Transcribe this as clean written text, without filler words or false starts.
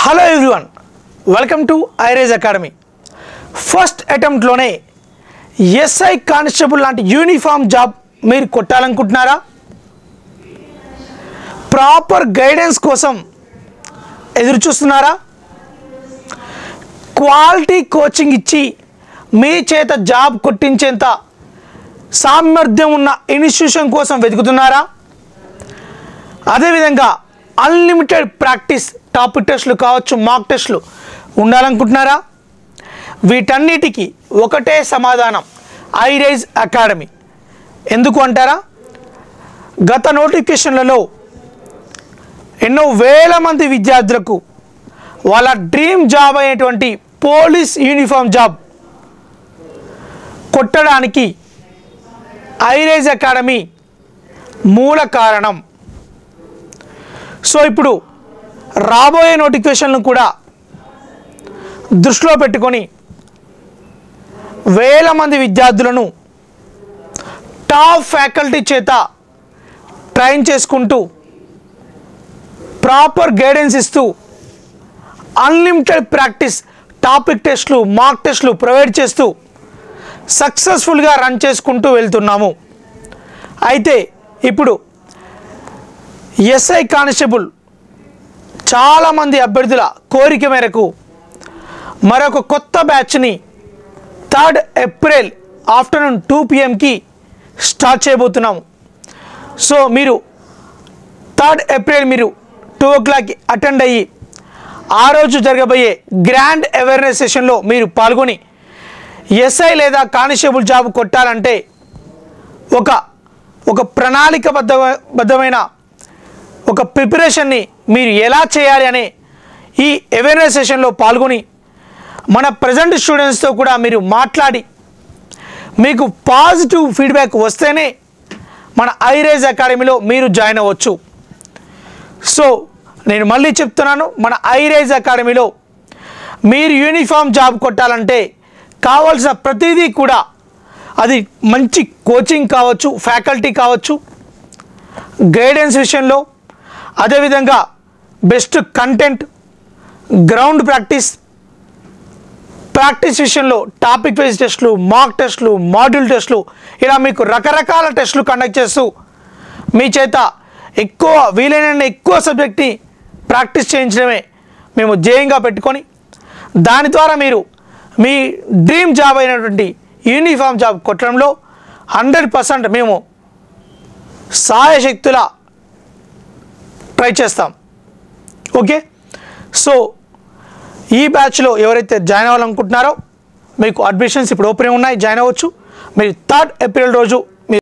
Hello everyone, welcome to ఐరేజ్ academy. First అటెంప్ట్లోనే SI constable లాంటి యూనిఫామ్ జాబ్ మీరు కొట్టాలనుకుంటున్నారా? ప్రాపర్ గైడెన్స్ కోసం ఎదురు చూస్తున్నారా? క్వాలిటీ కోచింగ్ ఇచ్చి మీ చేత జాబ్ కొట్టించేంత సామర్థ్యం ఉన్న ఇన్స్టిట్యూషన్ కోసం వెతుకుతున్నారా? అదేవిధంగా అన్లిమిటెడ్ ప్రాక్టీస్, టాపిక్ టెస్టులు కావచ్చు, మాక్ టెస్టులు ఉండాలనుకుంటున్నారా? వీటన్నిటికీ ఒకటే సమాధానం, ఐరేజ్ అకాడమీ. ఎందుకు అంటారా? గత నోటిఫికేషన్లలో ఎన్నో వేల మంది విద్యార్థులకు వాళ్ళ డ్రీమ్ జాబ్ అయినటువంటి పోలీస్ యూనిఫామ్ జాబ్ కొట్టడానికి ఐరేజ్ అకాడమీ మూల కారణం. సో ఇప్పుడు రాబోయే నోటిఫికేషన్లను కూడా దృష్టిలో పెట్టుకొని వేల మంది విద్యార్థులను టాప్ ఫ్యాకల్టీ చేత ట్రైన్ చేసుకుంటూ ప్రాపర్ గైడెన్స్ ఇస్తూ అన్లిమిటెడ్ ప్రాక్టీస్, టాపిక్ టెస్టులు, మాక్ టెస్టులు ప్రొవైడ్ చేస్తూ సక్సెస్ఫుల్గా రన్ చేసుకుంటూ వెళ్తున్నాము. అయితే ఇప్పుడు ఎస్ఐ కానిస్టేబుల్ చాలామంది అభ్యర్థుల కోరిక మేరకు మరొక కొత్త బ్యాచ్ని 3rd April afternoon 2 PM start చేయబోతున్నాము. సో మీరు 3rd ఏప్రిల్ మీరు 2 o'clock అటెండ్ అయ్యి ఆ రోజు జరగబోయే గ్రాండ్ అవేర్నెస్ సెషన్లో మీరు పాల్గొని ఎస్ఐ లేదా కానిస్టేబుల్ జాబ్ కొట్టాలంటే ఒక ప్రణాళికబద్ధమైన ఒక ప్రిపరేషన్ని మీరు ఎలా చేయాలి అనే ఈ అవేర్నెస్ సెషన్లో పాల్గొని మన ప్రజెంట్ స్టూడెంట్స్తో కూడా మీరు మాట్లాడి మీకు పాజిటివ్ ఫీడ్బ్యాక్ వస్తేనే మన ఐరేజ్ అకాడమీలో మీరు జాయిన్ అవ్వచ్చు. సో నేను మళ్ళీ చెప్తున్నాను, మన ఐరేజ్ అకాడమీలో మీరు యూనిఫామ్ జాబ్ కొట్టాలంటే కావాల్సిన ప్రతిదీ కూడా, అది మంచి కోచింగ్ కావచ్చు, ఫ్యాకల్టీ కావచ్చు, గైడెన్స్ విషయంలో, అదేవిధంగా బెస్ట్ కంటెంట్, గ్రౌండ్ ప్రాక్టీస్ విషయంలో టాపిక్ వైజ్ టెస్టులు, మాక్ టెస్టులు, మాడ్యూల్ టెస్టులు, ఇలా మీకు రకరకాల టెస్టులు కండక్ట్ చేస్తూ మీ చేత వీలైన ఎక్కువ సబ్జెక్ట్ని ప్రాక్టీస్ చేయించడమే మేము ధ్యేయంగా పెట్టుకొని దాని ద్వారా మీరు మీ డ్రీమ్ జాబ్ అయినటువంటి యూనిఫామ్ జాబ్ కొట్టడంలో 100% మేము సాయశక్తులా ట్రై చేస్తాం. ఓకే, సో ఈ బ్యాచ్లో ఎవరైతే జాయిన్ అవ్వాలనుకుంటున్నారో మీకు అడ్మిషన్స్ ఇప్పుడు ఓపెన్ ఉన్నాయి, జాయిన్ అవ్వచ్చు. మీరు 3rd ఏప్రిల్ రోజు